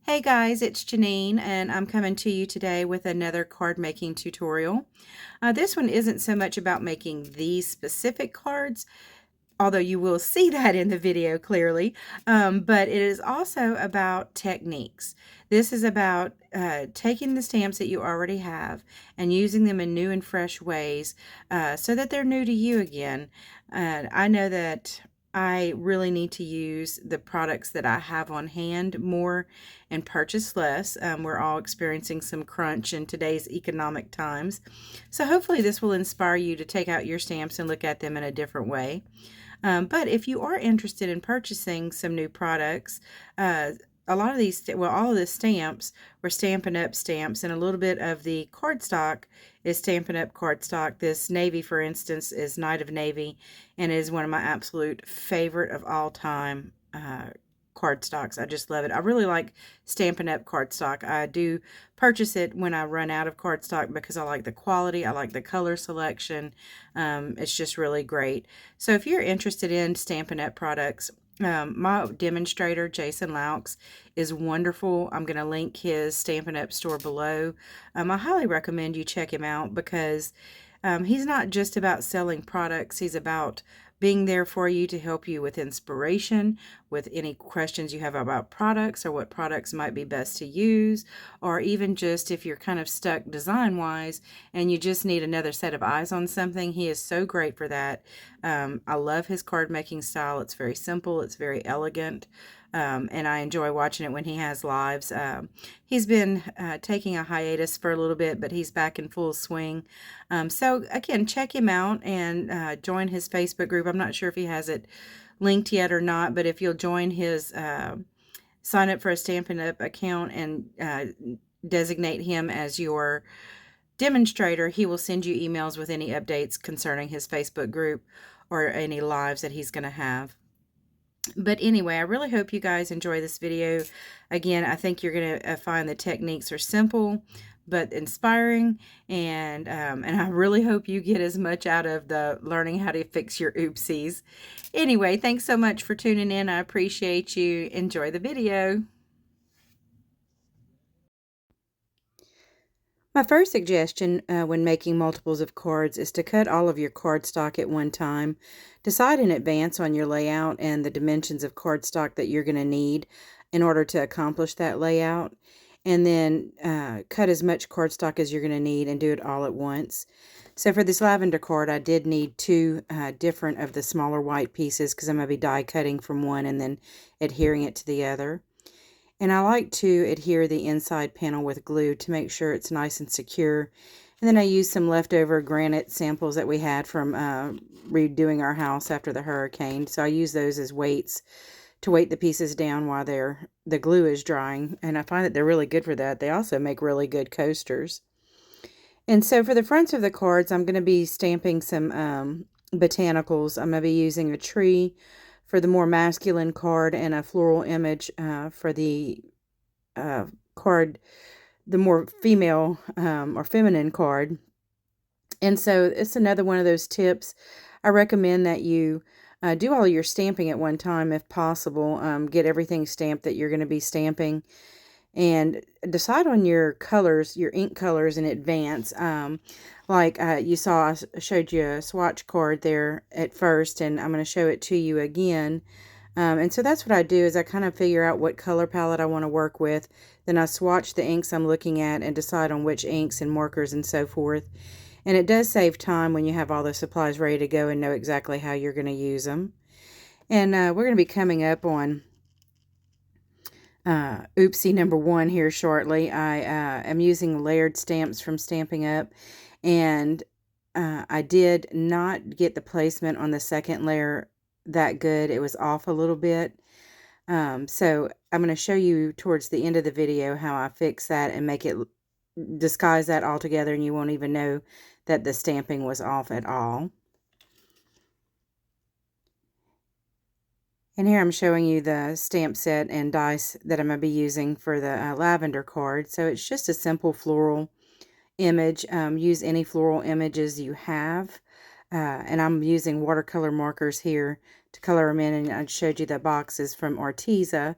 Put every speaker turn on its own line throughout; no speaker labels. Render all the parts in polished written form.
Hey guys, it's Janine and I'm coming to you today with another card making tutorial. This one isn't so much about making these specific cards, although you will see that in the video clearly, but it is also about techniques. This is about taking the stamps that you already have and using them in new and fresh ways so that they're new to you again. I know that I really need to use the products that I have on hand more and purchase less. We're all experiencing some crunch in today's economic times. So hopefully this will inspire you to take out your stamps and look at them in a different way. But if you are interested in purchasing some new products, a lot of these, well, all of the stamps were Stampin' Up! Stamps, and a little bit of the cardstock is Stampin' Up! Cardstock. This navy, for instance, is Night of Navy, and is one of my absolute favorite of all time cardstocks. I just love it. I really like Stampin' Up! Cardstock. I do purchase it when I run out of cardstock because I like the quality, I like the color selection. It's just really great. So if you're interested in Stampin' Up! Products, my demonstrator, Jason Laux, is wonderful. I'm going to link his Stampin' Up! Store below. I highly recommend you check him out because he's not just about selling products. He's about being there for you to help you with inspiration, with any questions you have about products or what products might be best to use, or even just if you're kind of stuck design-wise and you just need another set of eyes on something. He is so great for that. I love his card making style. It's very simple. It's very elegant. And I enjoy watching it when he has lives. He's been taking a hiatus for a little bit, but he's back in full swing. So again, check him out and join his Facebook group. I'm not sure if he has it linked yet or not, but if you'll join his sign up for a Stampin' Up! Account and designate him as your demonstrator, he will send you emails with any updates concerning his Facebook group or any lives that he's going to have. But anyway, I really hope you guys enjoy this video. Again, I think you're going to find the techniques are simple but inspiring, and I really hope you get as much out of the learning how to fix your oopsies. Anyway, thanks so much for tuning in. I appreciate you. Enjoy the video. My first suggestion when making multiples of cards is to cut all of your cardstock at one time. Decide in advance on your layout and the dimensions of cardstock that you're going to need in order to accomplish that layout. And then cut as much cardstock as you're going to need and do it all at once. So for this lavender card, I did need two different of the smaller white pieces because I'm going to be die cutting from one and then adhering it to the other. And I like to adhere the inside panel with glue to make sure it's nice and secure. And then I used some leftover granite samples that we had from redoing our house after the hurricane. So I use those as weights to weight the pieces down while the glue is drying. And I find that they're really good for that. They also make really good coasters. And so for the fronts of the cards, I'm going to be stamping some botanicals. I'm going to be using a tree for the more masculine card and a floral image for the card, the more female or feminine card. And so it's another one of those tips. I recommend that you do all your stamping at one time if possible. Get everything stamped that you're going to be stamping. And decide on your colors, your ink colors in advance. Like you saw, I showed you a swatch card there at first, and I'm going to show it to you again. And so that's what I do is I kind of figure out what color palette I want to work with. Then I swatch the inks I'm looking at and decide on which inks and markers and so forth. And it does save time when you have all the supplies ready to go and know exactly how you're going to use them. And we're going to be coming up on oopsie number 1 here shortly. I am using layered stamps from Stampin' Up! And I did not get the placement on the second layer that good. It was off a little bit. So I'm going to show you towards the end of the video how I fix that and make it disguise that altogether, and you won't even know that the stamping was off at all. And here I'm showing you the stamp set and dice that I'm going to be using for the lavender card. So it's just a simple floral image. Use any floral images you have. And I'm using watercolor markers here to color them in. And I showed you the boxes from Arteza.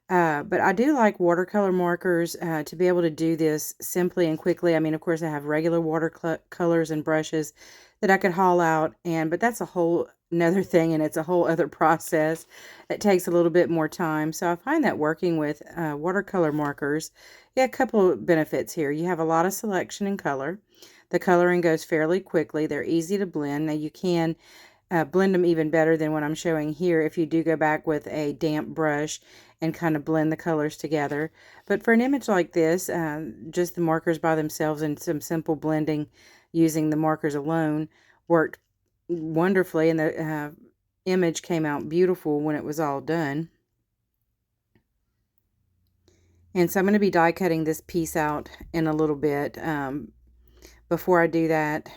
But I do like watercolor markers to be able to do this simply and quickly. I mean, of course, I have regular watercolors and brushes that I could haul out, but that's a whole another thing, and it's a whole other process that takes a little bit more time. So I find that working with watercolor markers, yeah, a couple of benefits here. You have a lot of selection in color. The coloring goes fairly quickly. They're easy to blend. Now you can blend them even better than what I'm showing here if you do go back with a damp brush and kind of blend the colors together. But for an image like this, just the markers by themselves and some simple blending using the markers alone worked wonderfully, and the image came out beautiful when it was all done. And so I'm going to be die cutting this piece out in a little bit. Before I do that,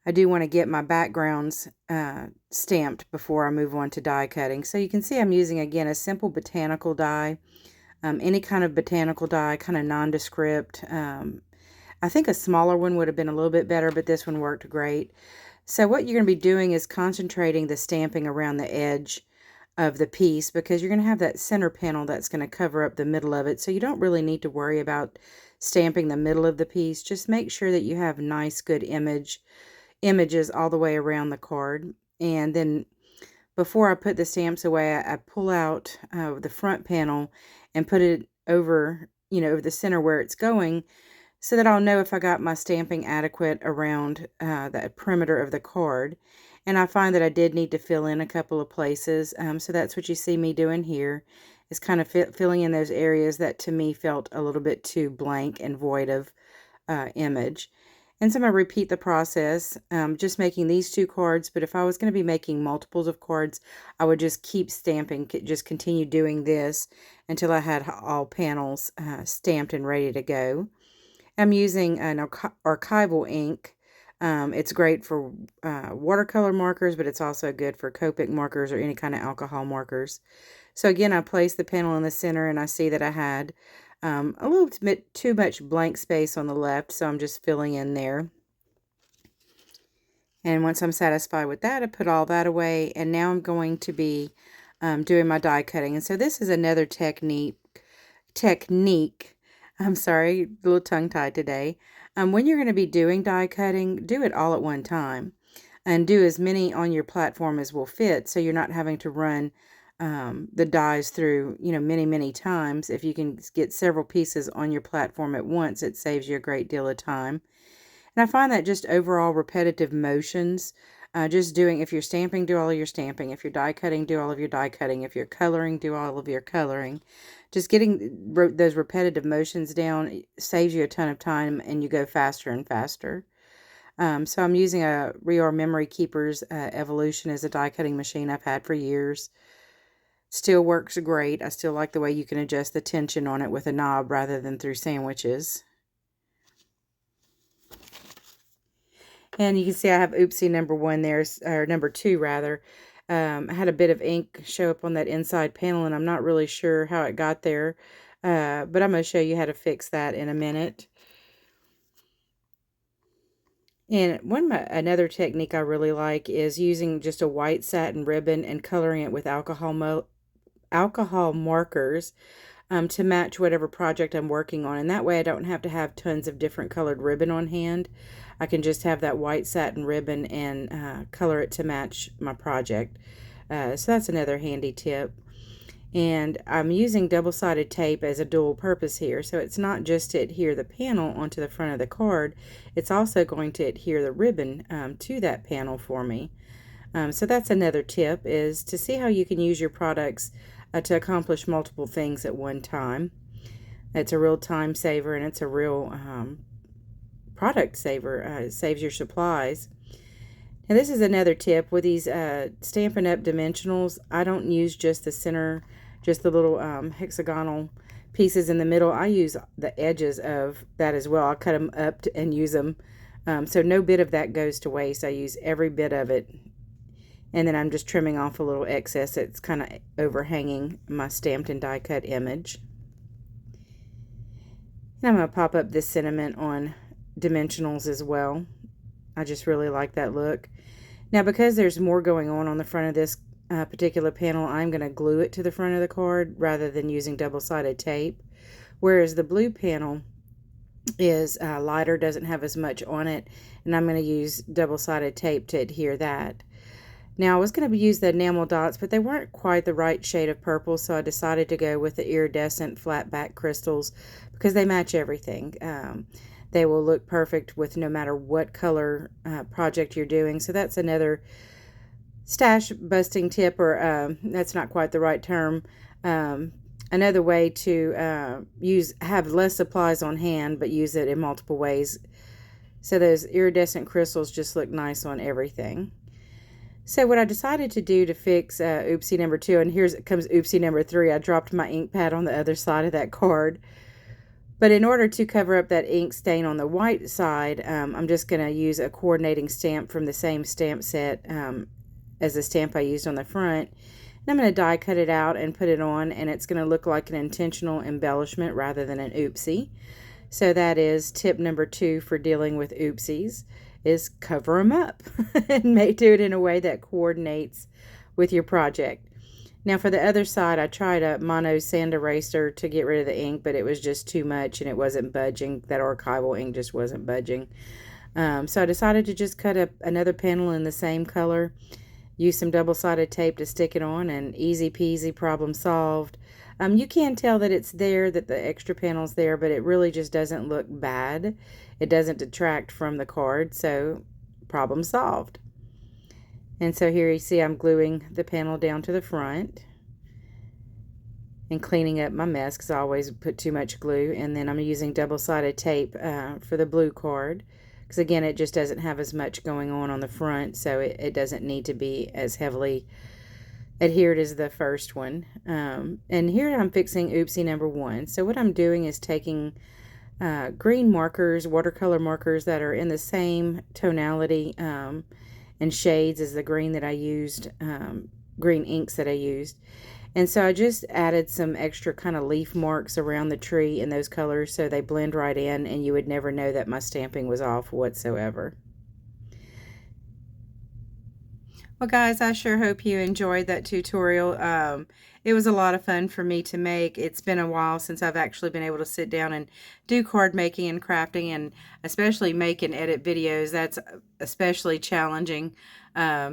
I do want to get my backgrounds stamped before I move on to die cutting. So you can see I'm using, again, a simple botanical die. Any kind of botanical die, kind of nondescript. I think a smaller one would have been a little bit better, but this one worked great. So what you're going to be doing is concentrating the stamping around the edge of the piece, because you're going to have that center panel that's going to cover up the middle of it. So you don't really need to worry about stamping the middle of the piece. Just make sure that you have nice, good images all the way around the card. And then before I put the stamps away, I pull out the front panel and put it over, over the center where it's going, so that I'll know if I got my stamping adequate around the perimeter of the card. And I find that I did need to fill in a couple of places. So that's what you see me doing here, is kind of filling in those areas that to me felt a little bit too blank and void of image. And so I'm going to repeat the process, just making these 2 cards. But if I was going to be making multiples of cards, I would just keep stamping, just continue doing this until I had all panels stamped and ready to go. I'm using an archival ink. It's great for watercolor markers, but it's also good for Copic markers or any kind of alcohol markers. So again, I placed the panel in the center, and I see that I had a little bit too much blank space on the left, so I'm just filling in there. And once I'm satisfied with that, I put all that away, and now I'm going to be doing my die cutting. And so this is another technique. I'm sorry, a little tongue-tied today. When you're going to be doing die cutting, do it all at one time. And do as many on your platform as will fit, so you're not having to run the dies through, many, many times. If you can get several pieces on your platform at once, it saves you a great deal of time. And I find that just overall repetitive motions, just doing, if you're stamping, do all of your stamping. If you're die cutting, do all of your die cutting. If you're coloring, do all of your coloring. Just getting those repetitive motions down saves you a ton of time, and you go faster and faster. So I'm using a Reor Memory Keepers Evolution as a die cutting machine I've had for years. Still works great. I still like the way you can adjust the tension on it with a knob rather than through sandwiches. And you can see I have oopsie number 1 there, or number 2 rather. I had a bit of ink show up on that inside panel, and I'm not really sure how it got there. But I'm going to show you how to fix that in a minute. And another technique I really like is using just a white satin ribbon and coloring it with alcohol markers to match whatever project I'm working on. And that way I don't have to have tons of different colored ribbon on hand. I can just have that white satin ribbon and color it to match my project. So that's another handy tip. And I'm using double-sided tape as a dual purpose here. So it's not just to adhere the panel onto the front of the card, it's also going to adhere the ribbon to that panel for me. So that's another tip, is to see how you can use your products to accomplish multiple things at one time. It's a real time saver, and it's a real product saver. It saves your supplies. Now this is another tip with these Stampin' Up! Dimensionals. I don't use just the center, just the little hexagonal pieces in the middle. I use the edges of that as well. I'll cut them up and use them. So no bit of that goes to waste. I use every bit of it. And then I'm just trimming off a little excess that's kind of overhanging my stamped and die cut image. And I'm going to pop up this sentiment on dimensionals as well. I just really like that look. Now because there's more going on the front of this particular panel, I'm going to glue it to the front of the card rather than using double-sided tape. Whereas the blue panel is lighter, doesn't have as much on it, and I'm going to use double-sided tape to adhere that. Now I was going to use the enamel dots, but they weren't quite the right shade of purple, so I decided to go with the iridescent flat back crystals because they match everything. They will look perfect with no matter what color project you're doing. So that's another stash busting tip, or that's not quite the right term. Another way to have less supplies on hand, but use it in multiple ways. So those iridescent crystals just look nice on everything. So what I decided to do to fix oopsie number 2, and here comes oopsie number 3, I dropped my ink pad on the other side of that card. But in order to cover up that ink stain on the white side, I'm just going to use a coordinating stamp from the same stamp set as the stamp I used on the front. And I'm going to die cut it out and put it on, and it's going to look like an intentional embellishment rather than an oopsie. So that is tip number 2 for dealing with oopsies, is cover them up and do it in a way that coordinates with your project. Now for the other side, I tried a mono sand eraser to get rid of the ink, but it was just too much and it wasn't budging. That archival ink just wasn't budging. So I decided to just cut up another panel in the same color, use some double-sided tape to stick it on, and easy peasy, problem solved. You can tell that it's there, that the extra panel's there, but it really just doesn't look bad. It doesn't detract from the card, so problem solved. And so here you see I'm gluing the panel down to the front and cleaning up my mess because I always put too much glue. And then I'm using double-sided tape for the blue card because, again, it just doesn't have as much going on the front, so it doesn't need to be as heavily adhered as the first one. And here I'm fixing oopsie number 1. So what I'm doing is taking green markers, watercolor markers that are in the same tonality and shades as the green that I used, green inks that I used. And so I just added some extra kind of leaf marks around the tree in those colors so they blend right in, and you would never know that my stamping was off whatsoever. Well, guys, I sure hope you enjoyed that tutorial. It was a lot of fun for me to make. It's been a while since I've actually been able to sit down and do card making and crafting, and especially make and edit videos. That's especially challenging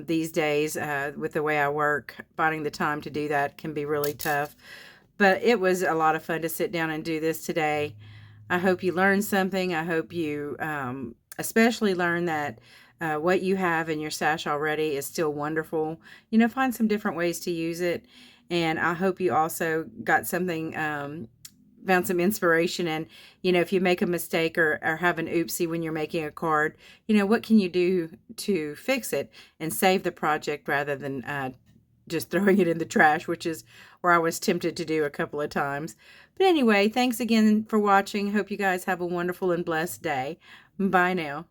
these days with the way I work. Finding the time to do that can be really tough. But it was a lot of fun to sit down and do this today. I hope you learned something. I hope you especially learned that what you have in your stash already is still wonderful. You know, find some different ways to use it. And I hope you also got something, found some inspiration. And, you know, if you make a mistake or have an oopsie when you're making a card, you know, what can you do to fix it and save the project rather than just throwing it in the trash, which is where I was tempted to do a couple of times. But anyway, thanks again for watching. Hope you guys have a wonderful and blessed day. Bye now.